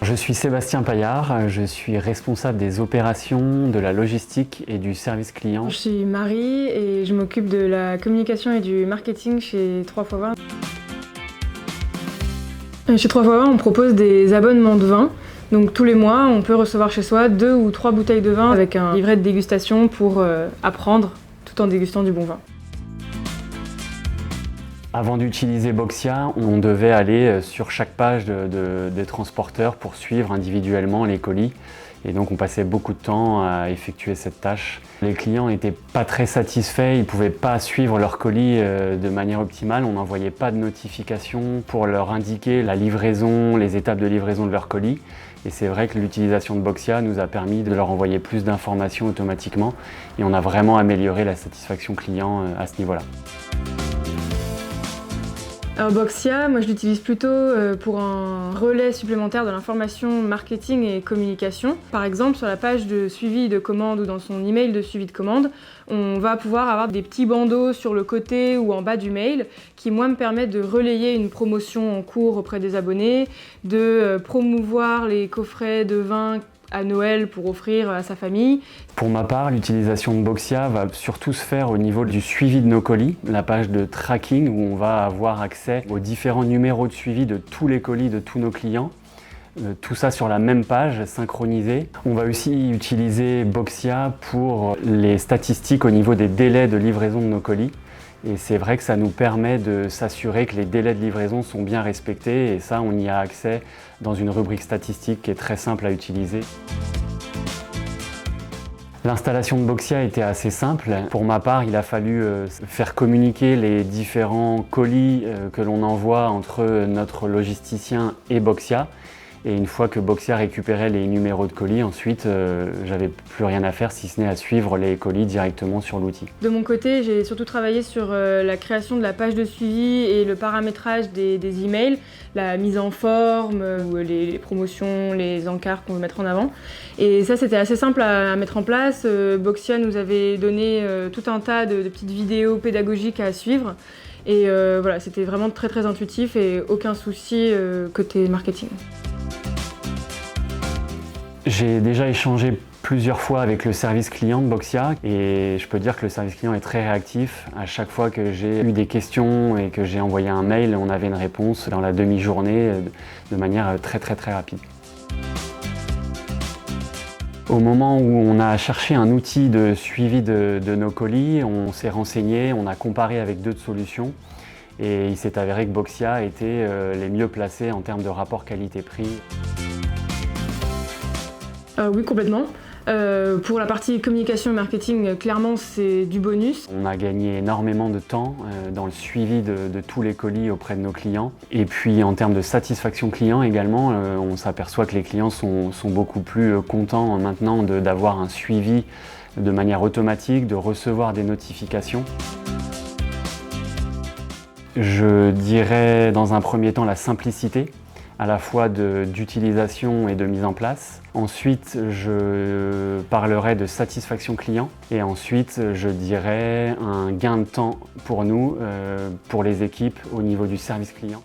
Je suis Sébastien Paillard, je suis responsable des opérations, de la logistique et du service client. Je suis Marie et je m'occupe de la communication et du marketing chez 3x20. Chez 3x20, on propose des abonnements de vin. Donc tous les mois, on peut recevoir chez soi 2 ou 3 bouteilles de vin avec un livret de dégustation pour apprendre tout en dégustant du bon vin. Avant d'utiliser Boxia, on devait aller sur chaque page des transporteurs pour suivre individuellement les colis. Et donc on passait beaucoup de temps à effectuer cette tâche. Les clients n'étaient pas très satisfaits, ils ne pouvaient pas suivre leurs colis de manière optimale. On n'envoyait pas de notification pour leur indiquer la livraison, les étapes de livraison de leurs colis. Et c'est vrai que l'utilisation de Boxia nous a permis de leur envoyer plus d'informations automatiquement. Et on a vraiment amélioré la satisfaction client à ce niveau-là. Alors Boxia, moi je l'utilise plutôt pour un relais supplémentaire de l'information marketing et communication. Par exemple, sur la page de suivi de commande ou dans son email de suivi de commande, on va pouvoir avoir des petits bandeaux sur le côté ou en bas du mail qui, moi, me permettent de relayer une promotion en cours auprès des abonnés, de promouvoir les coffrets de vin à Noël pour offrir à sa famille. Pour ma part, l'utilisation de Boxia va surtout se faire au niveau du suivi de nos colis, la page de tracking où on va avoir accès aux différents numéros de suivi de tous les colis de tous nos clients. Tout ça sur la même page, synchronisé. On va aussi utiliser Boxia pour les statistiques au niveau des délais de livraison de nos colis. Et c'est vrai que ça nous permet de s'assurer que les délais de livraison sont bien respectés et ça, on y a accès dans une rubrique statistique qui est très simple à utiliser. L'installation de Boxia était assez simple. Pour ma part, il a fallu faire communiquer les différents colis que l'on envoie entre notre logisticien et Boxia. Et une fois que Boxia récupérait les numéros de colis, ensuite, j'avais plus rien à faire si ce n'est à suivre les colis directement sur l'outil. De mon côté, j'ai surtout travaillé sur la création de la page de suivi et le paramétrage des emails, la mise en forme, les promotions, les encarts qu'on veut mettre en avant. Et ça, c'était assez simple à mettre en place. Boxia nous avait donné tout un tas de petites vidéos pédagogiques à suivre. Et voilà, c'était vraiment très intuitif et aucun souci côté marketing. J'ai déjà échangé plusieurs fois avec le service client de Boxia et je peux dire que le service client est très réactif. À chaque fois que j'ai eu des questions et que j'ai envoyé un mail, on avait une réponse dans la demi-journée de manière très rapide. Au moment où on a cherché un outil de suivi de nos colis, on s'est renseigné, on a comparé avec d'autres solutions et il s'est avéré que Boxia était les mieux placés en termes de rapport qualité-prix. Oui, complètement. Pour la partie communication et marketing, clairement, c'est du bonus. On a gagné énormément de temps dans le suivi de tous les colis auprès de nos clients. Et puis en termes de satisfaction client également, on s'aperçoit que les clients sont beaucoup plus contents maintenant d'avoir un suivi de manière automatique, de recevoir des notifications. Je dirais dans un premier temps la simplicité, à la fois d'utilisation et de mise en place. Ensuite, je parlerai de satisfaction client. Et ensuite, je dirais un gain de temps pour nous, pour les équipes au niveau du service client.